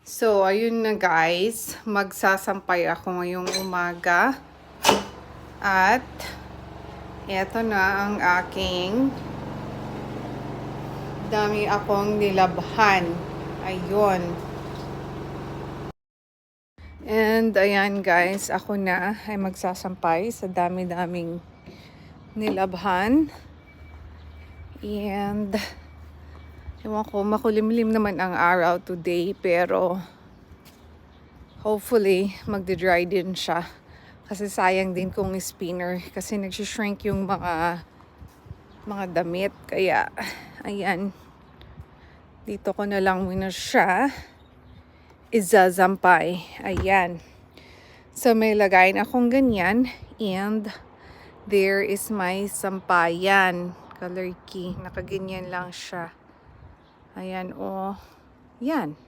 So, ayun na guys. Magsasampay ako ngayong umaga. At, eto na ang aking dami akong nilabhan. Ayun. And, ayan guys. Ako na ay magsasampay sa dami-daming nilabhan. And, ewan ko, makulimlim naman ang araw today, pero hopefully magde-dry din siya. Kasi sayang din kung spinner kasi nagsishrink yung mga damit. Kaya, ayan, dito ko na lang muna siya izazampay. Ayan. So, may lagayin akong ganyan. And, there is my sampayan. Color key. Nakaganyan lang siya. Ayan, oh. Yan.